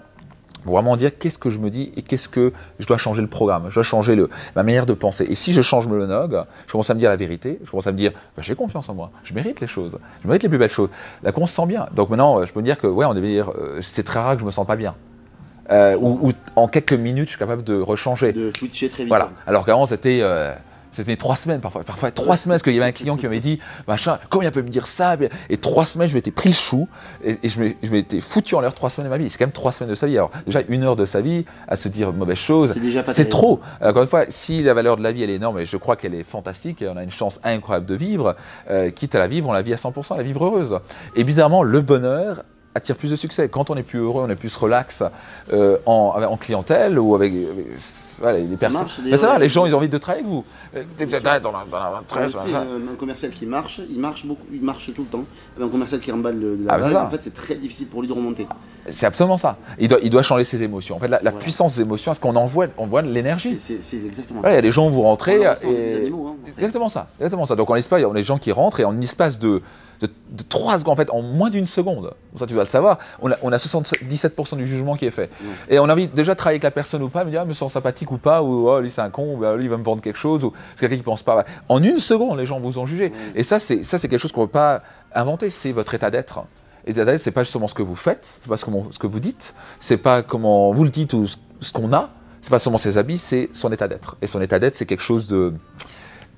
Pour vraiment dire qu'est-ce que je me dis et qu'est-ce que je dois changer le programme, je dois changer ma manière de penser. Et si je change le monologue, je commence à me dire la vérité, je commence à me dire j'ai confiance en moi, je mérite les choses, je mérite les plus belles choses. Là, on se sent bien. Donc maintenant, je peux me dire que ouais, on devait dire c'est très rare que je me sens pas bien. Ou en quelques minutes, je suis capable de rechanger. De switcher très vite. Voilà. Alors qu'avant, c'était 3 semaines parfois 3 semaines, parce qu'il y avait un client qui m'avait dit machin, comment il peut me dire ça? Et 3 semaines, je m'étais pris le chou et je m'étais foutu en l'air 3 semaines de ma vie. C'est quand même 3 semaines de sa vie. Alors déjà 1 heure de sa vie à se dire de mauvaises choses, c'est trop. Encore une fois, si la valeur de la vie elle est énorme, et je crois qu'elle est fantastique, et on a une chance incroyable de vivre, quitte à la vivre, on la vit à 100%, la vivre heureuse. Et bizarrement, le bonheur attire plus de succès. Quand on est plus heureux, on est plus relax en clientèle ou avec voilà, les personnes. Mais ça va, les gens ils ont envie de travailler avec vous. Un commercial qui marche, il marche beaucoup, il marche tout le temps. Un commercial qui remballe de la balle, en fait c'est très difficile pour lui de remonter. C'est absolument ça. Il doit changer ses émotions. En fait, la puissance des émotions, est-ce qu'on envoie de l'énergie? C'est exactement ça. Il y a des gens où vous rentrez. Animaux, hein, exactement ça. Donc en Espagne, on a des gens qui rentrent et en espace de 3 secondes, en fait, en moins d'une seconde, ça tu dois le savoir, on a 77% du jugement qui est fait. Et on a envie déjà de travailler avec la personne ou pas, me dire, me sent sympathique ou pas, ou oh, lui c'est un con, ou lui il va me vendre quelque chose, ou c'est quelqu'un qui pense pas. En une seconde, les gens vous ont jugé. Et ça, c'est quelque chose qu'on ne peut pas inventer, c'est votre état d'être. Et l'état d'être, c'est pas justement ce que vous faites, c'est pas ce que vous dites, c'est pas comment vous le dites ou ce qu'on a, c'est pas seulement ses habits, c'est son état d'être. Et son état d'être, c'est quelque chose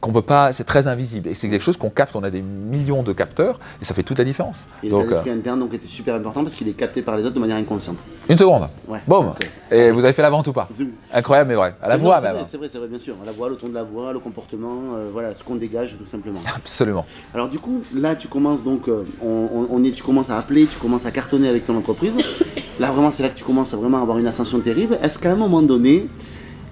qu'on peut pas, c'est très invisible. Et c'est quelque chose qu'on capte, on a des millions de capteurs, et ça fait toute la différence. Et l'état d'esprit interne donc, était super important parce qu'il est capté par les autres de manière inconsciente. Une seconde. Boum. Et vous avez fait la vente ou pas? Zoom. Incroyable mais vrai. À la voix même. C'est vrai, bien sûr. À la voix, le ton de la voix, le comportement, voilà, ce qu'on dégage tout simplement. Absolument. Alors du coup, là tu commences donc, tu commences à appeler, tu commences à cartonner avec ton entreprise. Là vraiment, c'est là que tu commences à vraiment avoir une ascension terrible. Est-ce qu'à un moment donné,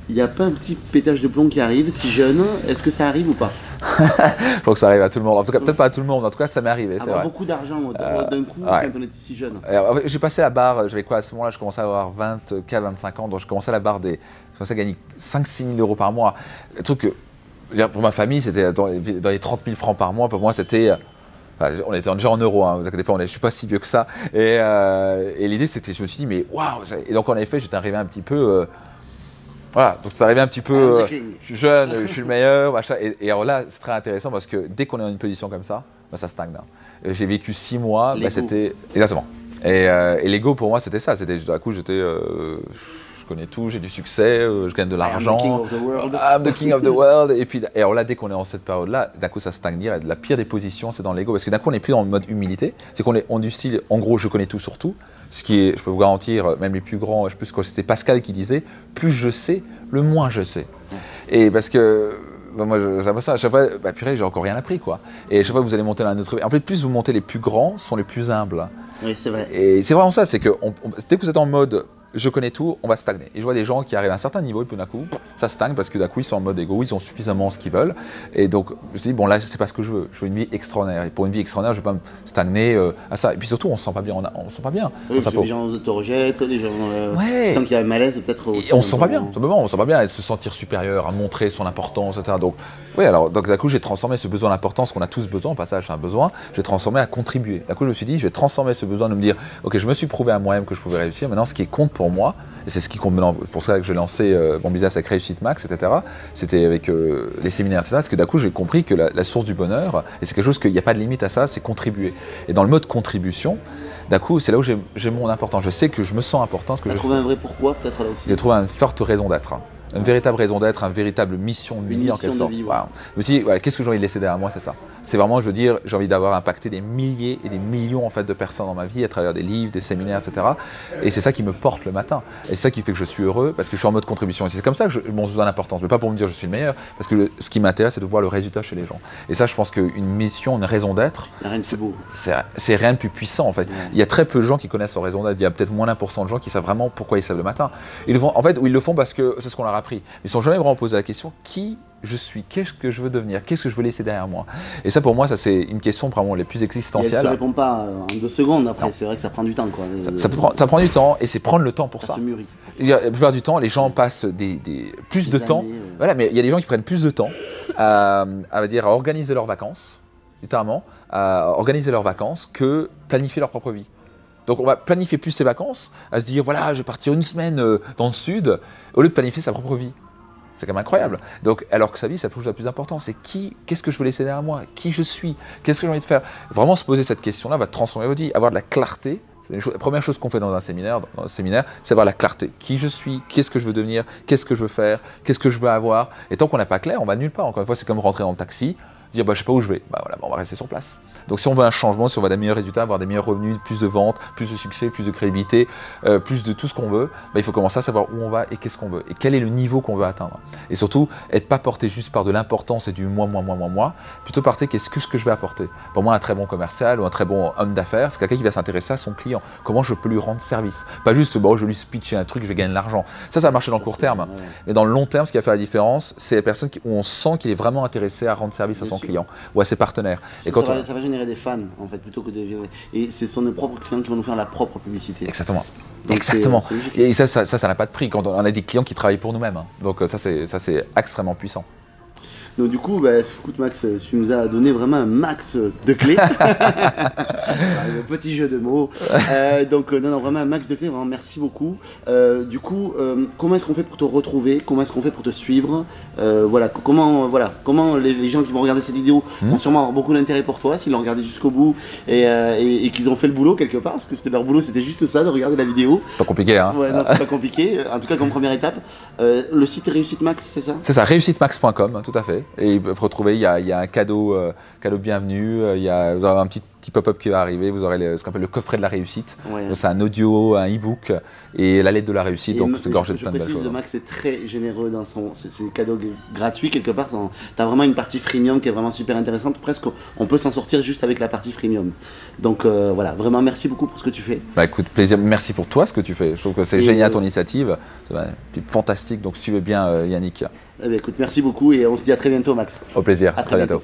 il n'y a pas un petit pétage de plomb qui arrive, si jeune? Est-ce que ça arrive ou pas? Je crois que ça arrive à tout le monde. En tout cas, peut-être pas à tout le monde. En tout cas, ça m'est arrivé. Avoir beaucoup d'argent d'un coup quand on était si jeune. J'ai passé la barre, j'avais quoi à ce moment-là? Je commençais à avoir 25 ans. Donc, je commençais à la barre je commençais à gagner 5-6 000 euros par mois. Le truc que, pour ma famille, c'était dans les 30 000 francs par mois. Pour moi, c'était. On était déjà en euros, hein, vous inquiétez pas, je ne suis pas si vieux que ça. Et l'idée, c'était, je me suis dit, mais waouh! Et donc, en effet, j'étais arrivé un petit peu. Voilà, donc ça arrivait un petit peu, je suis jeune, je suis le meilleur, machin. Et alors là, c'est très intéressant parce que dès qu'on est dans une position comme ça, ça stagne. J'ai vécu 6 mois, c'était... Exactement. Et l'ego pour moi, c'était ça. C'était, d'un coup, je connais tout, j'ai du succès, je gagne de l'argent. I'm the king of the world. Et alors là, dès qu'on est en cette période-là, d'un coup, ça stagne. La pire des positions, c'est dans l'ego. Parce que d'un coup, on n'est plus dans le mode humilité. C'est qu'on est du style, en gros, je connais tout sur tout. Ce qui est, je peux vous garantir, même les plus grands, je pense que c'était Pascal qui disait, plus je sais, le moins je sais. Et parce que, moi, j'aime ça, à chaque fois, purée, j'ai encore rien appris, quoi. Et à chaque fois, vous allez monter dans un autre. En fait, plus vous montez, les plus grands sont les plus humbles. Oui, c'est vrai. Et c'est vraiment ça, c'est que dès que vous êtes en mode je connais tout, on va stagner. Et je vois des gens qui arrivent à un certain niveau et puis d'un coup, ça stagne parce que d'un coup, ils sont en mode égo, ils ont suffisamment ce qu'ils veulent. Et donc, je me suis dit, bon là, c'est pas ce que je veux. Je veux une vie extraordinaire. Et pour une vie extraordinaire, je ne vais pas me stagner à ça. Et puis surtout, on ne se sent pas bien. On se sent pas bien. Oui, parce que les gens te rejettent, les gens sentent qu'il y a un malaise peut-être aussi. Et on ne se sent pas bien. On ne se sent pas bien à se sentir supérieur, à montrer son importance, etc. Donc, oui, alors d'un coup, j'ai transformé ce besoin d'importance qu'on a tous besoin, au passage, c'est un besoin, j'ai transformé à contribuer. D'un coup, je me suis dit, je vais transformer ce besoin de me dire, ok, je me suis prouvé à moi-même que je pouvais réussir. Maintenant, ce qui compte pour moi, et c'est ce qui compte maintenant, pour ça que j'ai lancé mon business avec Réussite Max, etc. C'était avec les séminaires, etc. Parce que d'un coup, j'ai compris que la source du bonheur, et c'est quelque chose qu'il n'y a pas de limite à ça, c'est contribuer. Et dans le mode contribution, d'un coup, c'est là où j'ai mon importance. Je sais que je me sens important. Tu as trouvé un vrai pourquoi, peut-être là aussi? J'ai trouvé une forte raison d'être. Une véritable raison d'être, une véritable mission de vie en quelque sorte. Voilà. Je me suis dit, voilà, qu'est-ce que j'ai envie de laisser derrière moi, c'est ça. C'est vraiment, je veux dire, j'ai envie d'avoir impacté des milliers et des millions en fait, de personnes dans ma vie à travers des livres, des séminaires, etc. Et c'est ça qui me porte le matin. Et c'est ça qui fait que je suis heureux parce que je suis en mode contribution. Et c'est comme ça que mon besoin d'importance. Mais pas pour me dire je suis le meilleur, parce que ce qui m'intéresse, c'est de voir le résultat chez les gens. Et ça, je pense qu'une mission, une raison d'être, c'est rien de plus puissant en fait. Ouais. Il y a très peu de gens qui connaissent leur raison d'être. Il y a peut-être moins d'1% de gens qui savent vraiment pourquoi ils se lèvent le matin. Ils le font, en fait, ou ils le font parce que c'est ce qu'on leur a appris. Ils ne sont jamais vraiment posé la question qui je suis, qu'est-ce que je veux devenir, qu'est-ce que je veux laisser derrière moi. Et ça pour moi, ça c'est une question vraiment les plus existentielles. Et elle ne se répond pas en 2 secondes après, c'est vrai que ça prend du temps. Quoi. Ça prend du temps et c'est prendre le temps pour ça. Ça se mûrit. La plupart du temps, les gens passent plus de temps. Voilà, mais il y a des gens qui prennent plus de temps à organiser leurs vacances, littéralement, à organiser leurs vacances que planifier leur propre vie. Donc on va planifier plus ses vacances, à se dire voilà, je vais partir 1 semaine dans le sud, au lieu de planifier sa propre vie. C'est quand même incroyable. Donc, alors que sa vie, ça touche la plus importante, c'est qu'est-ce que je veux laisser derrière moi, qui je suis, qu'est-ce que j'ai envie de faire. Vraiment se poser cette question-là va transformer votre vie, avoir de la clarté. C'est la première chose qu'on fait dans un séminaire, c'est avoir la clarté. Qui je suis, qu'est-ce que je veux devenir, qu'est-ce que je veux faire, qu'est-ce que je veux avoir. Et tant qu'on n'a pas clair, on va nulle part. Encore une fois, c'est comme rentrer dans le taxi, dire je sais pas où je vais, voilà, on va rester sur place. Donc si on veut un changement, si on veut des meilleurs résultats, avoir des meilleurs revenus, plus de ventes, plus de succès, plus de crédibilité, plus de tout ce qu'on veut, il faut commencer à savoir où on va et qu'est-ce qu'on veut et quel est le niveau qu'on veut atteindre. Et surtout, être pas porté juste par de l'importance et du moi, plutôt porté qu'est-ce que je vais apporter. Pour moi, un très bon commercial ou un très bon homme d'affaires, c'est quelqu'un qui va s'intéresser à son client. Comment je peux lui rendre service. Pas juste, je lui pitcher un truc, je vais gagner de l'argent. Ça va marcher dans le court terme. Mais dans le long terme, ce qui va faire la différence, c'est la personne où on sent qu'il est vraiment intéressé à rendre service à son son client ou à ses partenaires. Et quand ça va générer des fans, en fait, plutôt que de... Et ce sont nos propres clients qui vont nous faire la propre publicité. Exactement. Donc exactement. Et ça n'a pas de prix. Quand on a des clients qui travaillent pour nous-mêmes. Hein. Donc ça, c'est extrêmement puissant. Donc du coup, écoute Max, tu nous as donné vraiment un max de clés. Le petit jeu de mots. Donc non, vraiment un max de clés, vraiment merci beaucoup. Du coup, comment est-ce qu'on fait pour te retrouver? Comment est-ce qu'on fait pour te suivre? Comment les gens qui vont regarder cette vidéo vont sûrement avoir beaucoup d'intérêt pour toi, s'ils l'ont regardé jusqu'au bout et qu'ils ont fait le boulot quelque part, parce que c'était leur boulot, c'était juste ça, de regarder la vidéo. C'est pas compliqué, hein? Ouais, non, c'est pas compliqué. En tout cas, comme première étape. Le site Réussite Max, c'est ça? C'est ça, réussitemax.com, tout à fait. Et ils peuvent retrouver, il y a un cadeau bienvenue, vous aurez un petit pop-up qui va arriver, vous aurez ce qu'on appelle le coffret de la réussite. Ouais. C'est un audio, un e-book et la lettre de la réussite, et donc c'est gorgé de plein de belles choses. Max est très généreux dans ses cadeaux gratuits quelque part. Tu as vraiment une partie freemium qui est vraiment super intéressante. Presque on peut s'en sortir juste avec la partie freemium. Donc voilà, vraiment merci beaucoup pour ce que tu fais. Écoute, plaisir, merci pour toi ce que tu fais. Je trouve que c'est génial ton initiative, c'est un type fantastique, donc suivez bien Yannick. Écoute, merci beaucoup et on se dit à très bientôt Max. Au plaisir, à très bientôt.